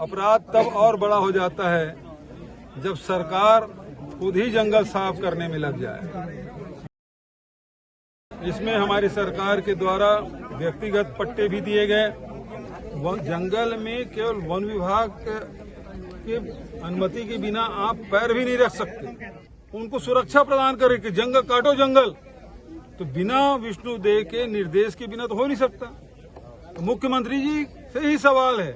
अपराध तब और बड़ा हो जाता है जब सरकार खुद ही जंगल साफ करने में लग जाए। इसमें हमारी सरकार के द्वारा व्यक्तिगत पट्टे भी दिए गए। जंगल में केवल वन विभाग के अनुमति के बिना आप पैर भी नहीं रख सकते। उनको सुरक्षा प्रदान करें कि जंगल काटो जंगल, तो बिना विष्णुदेव के निर्देश के बिना तो हो नहीं सकता। तो मुख्यमंत्री जी से ही सवाल है।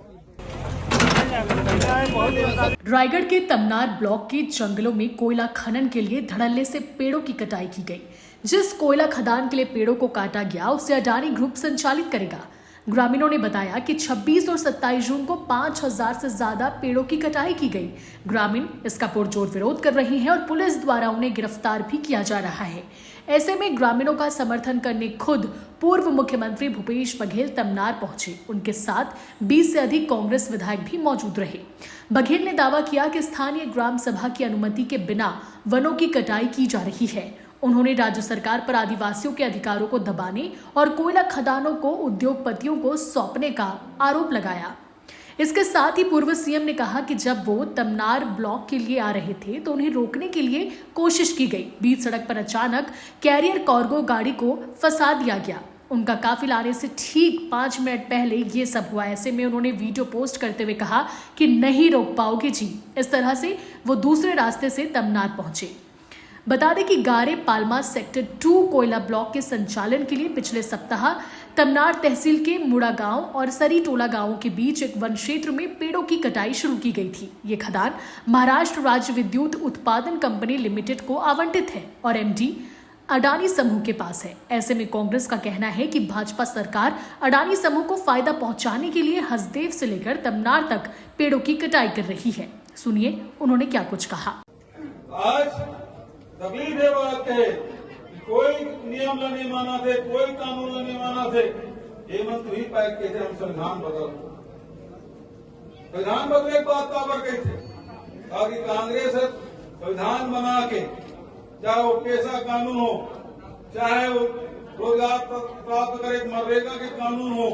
रायगढ़ के तमनार ब्लॉक के जंगलों में कोयला खनन के लिए धड़ल्ले से पेड़ों की कटाई की गई। जिस कोयला खदान के लिए पेड़ों को काटा गया उसे अडानी ग्रुप संचालित करेगा। ग्रामीणों ने बताया कि 26 और 27 जून को 5000 से ज्यादा पेड़ों की कटाई की गई। ग्रामीण इसका पुरजोर विरोध कर रहे हैं और पुलिस द्वारा उन्हें गिरफ्तार भी किया जा रहा है। ऐसे में ग्रामीणों का समर्थन करने खुद पूर्व मुख्यमंत्री भूपेश बघेल तमनार पहुंचे। उनके साथ 20 से अधिक कांग्रेस विधायक भी मौजूद रहे। बघेल ने दावा किया कि स्थानीय ग्राम सभा की अनुमति के बिना वनों की कटाई की जा रही है। उन्होंने राज्य सरकार पर आदिवासियों के अधिकारों को दबाने और कोयला खदानों को उद्योगपतियों को सौंपने का आरोप लगाया। इसके साथ ही पूर्व सीएम ने कहा कि जब वो तमनार ब्लॉक के लिए आ रहे थे तो उन्हें रोकने के लिए कोशिश की गई। बीच सड़क पर अचानक कैरियर कार्गो गाड़ी को फंसा दिया गया। उनका काफिला आने से ठीक 5 मिनट पहले ये सब हुआ। ऐसे में उन्होंने वीडियो पोस्ट करते हुए कहा कि नहीं रोक पाओगे जी। इस तरह से वो दूसरे रास्ते से तमनार पहुंचे। बता दें कि गारे पालमा सेक्टर 2 कोयला ब्लॉक के संचालन के लिए पिछले सप्ताह तमनार तहसील के मुड़ा गांव और सरी टोला गांवों के बीच एक वन क्षेत्र में पेड़ों की कटाई शुरू की गई थी। ये खदान महाराष्ट्र राज्य विद्युत उत्पादन कंपनी लिमिटेड को आवंटित है और एमडी अडानी समूह के पास है। ऐसे में कांग्रेस का कहना है कि भाजपा सरकार अडानी समूह को फायदा पहुंचाने के लिए हसदेव से लेकर तमनार तक पेड़ों की कटाई कर रही है। सुनिए उन्होंने क्या कुछ कहा। आज तकलीफ है बात है कि कोई नियम नहीं माना थे, कोई कानून नहीं माना थे। हेमंत ही पैक के थे हम संविधान बदले बात काबर गए थे ताकि कांग्रेस संविधान बना के, चाहे वो पेशा कानून हो, चाहे वो रोजगार प्राप्त करे मनरेगा के कानून हो,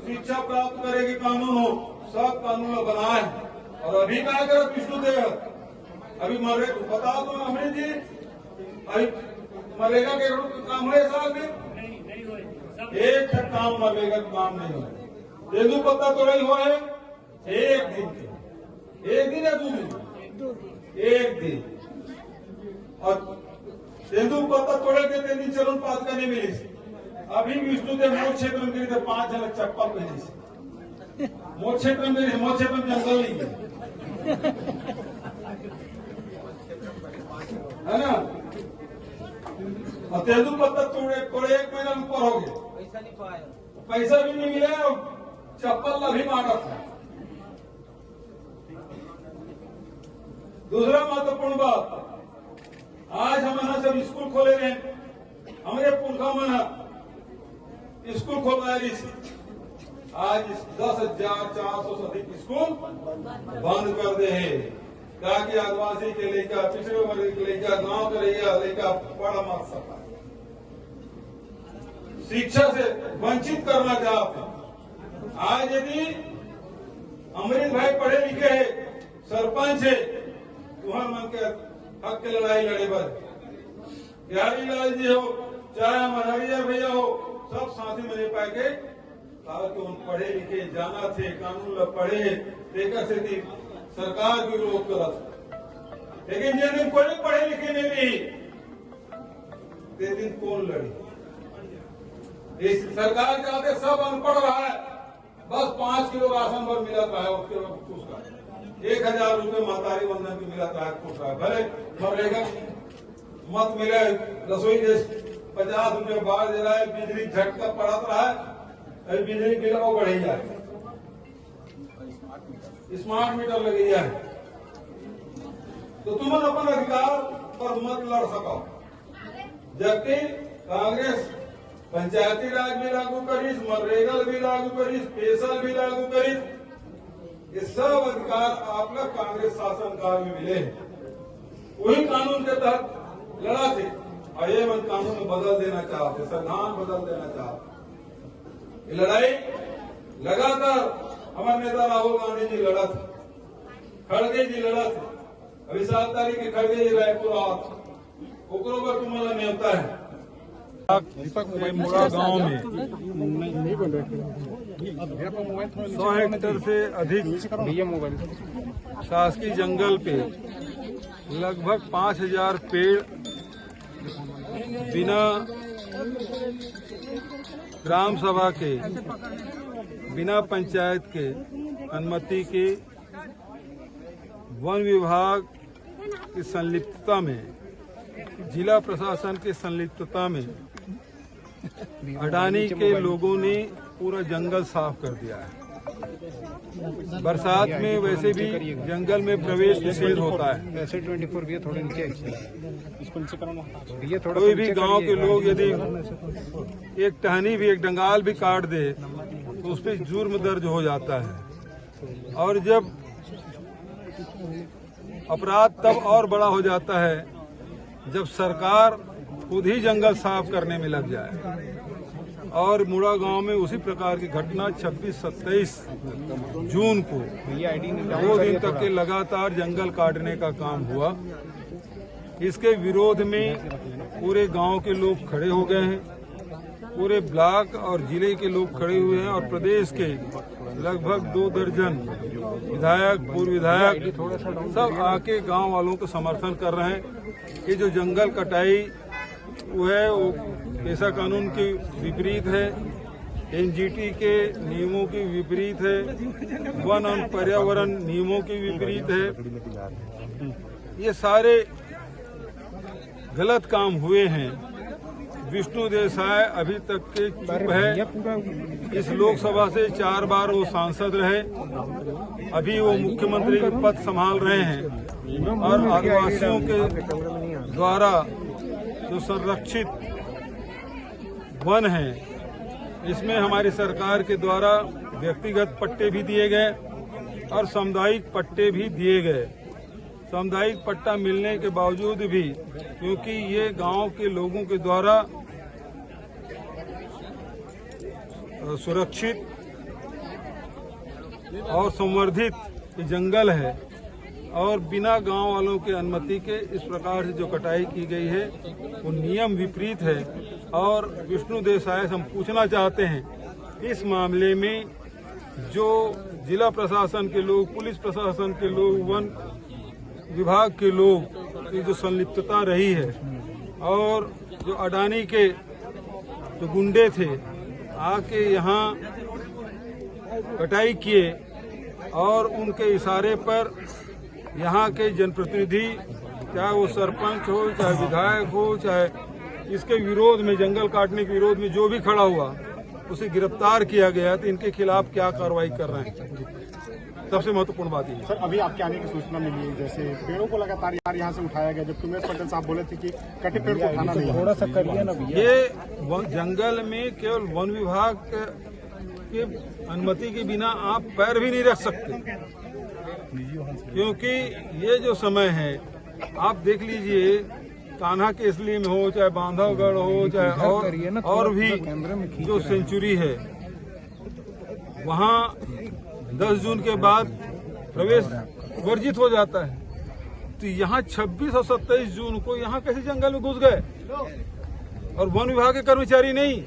शिक्षा प्राप्त करे के कानून हो, सब कानून बनाए। और अभी क्या करे विष्णुदेव, अभी मनरेगा बताओ तो अमृत जी, अभी मनरेगा के काम हुए साल में एक काम मनरेगा काम नहीं हुआ। तेंदु पत्ता तो नहीं हुआ है एक दिन या 2 दिन, एक दिन। और तेंदु पत्ता तोड़े के 3 दिन चलन पात करने मिली। अभी विष्णुदेव मोर क्षेत्र में गए 5 जन चप्पल पहने। मोर क्षेत्र में जंगल नहीं है ना। और तेंदु पत्ता तोड़े 1 महीना ऊपर हो गए, पैसा भी नहीं मिला और चप्पल अभी मांगा था। दूसरा महत्वपूर्ण बात, आज हमारा जब स्कूल खोले रहे, हमारे पुरखा मना स्कूल खोलना है। आज 10,400 से अधिक स्कूल बंद कर दे हैं। क्या कि आदिवासी के लेकर, पिछड़े वर्ग के लेकर, गांव के लेकर पढ़ मत सका, शिक्षा से वंचित करना चाहते। आज यदि अमृत भाई पढ़े लिखे है, सरपंच है, तुम्हारे मन के हक की लड़ाई लड़े बर बिहारी लाल जी हो, चाहे हरिया भैया हो, सब साथी मिले पाए के ताकि उन पढ़े लिखे जाना थे, कानून पढ़े देखा से थी सरकार भी विरोध करत। लेकिन जिस दिन कोई पढ़े लिखे नहीं रही, ते दिन कौन लड़ी? इस सरकार के आते सब अनपढ़ रहा है, बस 5 किलो राशन भर मिला था है, उसके बाद खुश रहा। 1000 रुपये महतारी वंदन की मिला था, खुश रहा। भले मनरेगा मत मिले, रसोई गैस 50 रुपये बाहर दे रहा है, बिजली झटका पड़त रहा है, अभी बिजली बिल वो बढ़ी जाए, स्मार्ट मीटर लगी जाए, तो तुम अपन अधिकार पर मत लड़ सको। जबकि कांग्रेस पंचायती राज भी लागू करी, मनरेगा भी लागू करी, स्पेशल भी लागू करी। ये सब अधिकार आप लोग कांग्रेस शासन काल में मिले, वही कानून के तहत लड़ा थे। और ये मन कानून में बदल देना चाहते, संविधान बदल देना चाहते। ये लड़ाई लगातार हमारे नेता राहुल गांधी जी लड़ा था। खड़गे जी लड़त अभी 7 तारीख के खड़गे जी रायपुर आवत ओकरो पर तुम्हारा न्योता है। मुड़ा गांव में 100 हेक्टेयर से अधिक शासकीय जंगल पे लगभग 5000 पेड़ बिना ग्राम सभा के, बिना पंचायत के अनुमति के, वन विभाग की संलिप्तता में, जिला प्रशासन की संलिप्तता में अडानी के लोगों ने पूरा जंगल साफ कर दिया है। बरसात में वैसे भी जंगल में प्रवेश निषेध होता है। कोई भी गांव के लोग यदि एक टहनी भी, एक डंगाल भी काट दे तो उस पर जुर्म दर्ज हो जाता है। और जब अपराध तब और बड़ा हो जाता है जब सरकार खुद ही जंगल साफ करने में लग जाए। और मुड़ा गांव में उसी प्रकार की घटना 26-27 जून को 2 दिन तक के लगातार जंगल काटने का काम हुआ। इसके विरोध में पूरे गांव के लोग खड़े हो गए हैं, पूरे ब्लॉक और जिले के लोग खड़े हुए हैं और प्रदेश के लगभग 2 दर्जन विधायक, पूर्व विधायक सब आके गांव वालों को समर्थन कर रहे हैं कि जो जंगल कटाई वो है वो पेशा कानून के विपरीत है, एनजीटी के नियमों के विपरीत है, वन और पर्यावरण नियमों के विपरीत है। ये सारे गलत काम हुए हैं। विष्णु देसाई अभी तक के चुप है। इस लोकसभा से 4 बार वो सांसद रहे, अभी वो मुख्यमंत्री के पद संभाल रहे हैं। और आदिवासियों के द्वारा जो संरक्षित वन है, इसमें हमारी सरकार के द्वारा व्यक्तिगत पट्टे भी दिए गए और सामुदायिक पट्टे भी दिए गए। सामुदायिक पट्टा मिलने के बावजूद भी, क्योंकि ये गांव के लोगों के द्वारा सुरक्षित और संवर्धित जंगल है और बिना गांव वालों के अनुमति के इस प्रकार से जो कटाई की गई है वो नियम विपरीत है। और विष्णु देसाई से हम पूछना चाहते हैं, इस मामले में जो जिला प्रशासन के लोग, पुलिस प्रशासन के लोग, वन विभाग के लोग की जो संलिप्तता रही है और जो अडानी के जो गुंडे थे आके यहाँ कटाई किए और उनके इशारे पर यहाँ के जनप्रतिनिधि, चाहे वो सरपंच हो, चाहे विधायक हो, चाहे इसके विरोध में, जंगल काटने के विरोध में जो भी खड़ा हुआ उसे गिरफ्तार किया गया। तो इनके खिलाफ क्या कार्रवाई कर रहे हैं, सबसे महत्वपूर्ण बात है। सर, अभी आपके आने की सूचना मिली है, जैसे पेड़ों को लगातार यहाँ से उठाया गया, जबकि उमेश पटेल साहब बोले थे कि कटे पेड़ को उठाना नहीं है। थोड़ा सा करिए ना। ये जंगल में केवल वन विभाग के अनुमति के बिना आप पैर भी नहीं रख सकते, क्योंकि ये जो समय है आप देख लीजिए, कान्हा के इसलिए में हो, चाहे बांधवगढ़ हो, चाहे और भी जो सेंचुरी है, वहाँ 10 जून के बाद प्रवेश वर्जित हो जाता है। तो यहाँ 26 और 27 जून को यहाँ कैसे जंगल में घुस गए? और वन विभाग के कर्मचारी नहीं,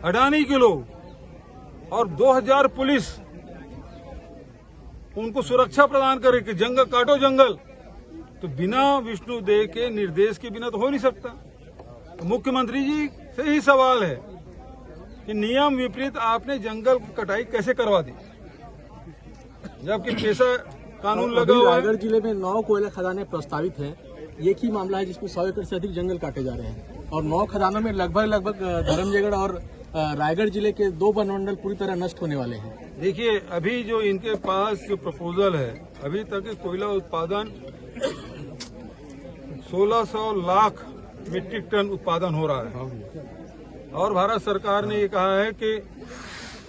अडानी के लोग और 2000 पुलिस उनको सुरक्षा प्रदान करे कि जंगल काटो जंगल। तो बिना विष्णु देव के निर्देश के बिना तो हो नहीं सकता। तो मुख्यमंत्री जी से ही सवाल है कि नियम विपरीत आपने जंगल कटाई कैसे करवा दी, जबकि पेशा कानून लगा हुआ है। रायगढ़ जिले में 9 कोयला खदानें प्रस्तावित है। एक ही मामला है जिसमें 100 एकड़ से अधिक जंगल काटे जा रहे हैं और 9 खदानों में लगभग धर्मजयगढ़ और रायगढ़ जिले के 2 वनमंडल पूरी तरह नष्ट होने वाले हैं। देखिए, अभी जो इनके पास जो प्रपोजल है, अभी तक कोयला उत्पादन 1600 लाख मीट्रिक टन उत्पादन हो रहा है और भारत सरकार ने ये कहा है कि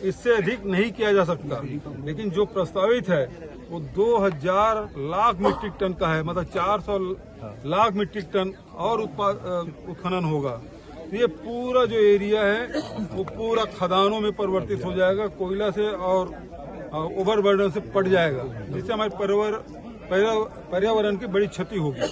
इससे अधिक नहीं किया जा सकता। लेकिन जो प्रस्तावित है वो 2000 लाख मीट्रिक टन का है, मतलब 400 लाख मीट्रिक टन और उत्खनन होगा। ये पूरा जो एरिया है वो पूरा खदानों में परिवर्तित हो जाएगा, कोयला से और ओवरबर्डन से पड़ जाएगा, जिससे हमारे पर्यावरण की बड़ी क्षति होगी।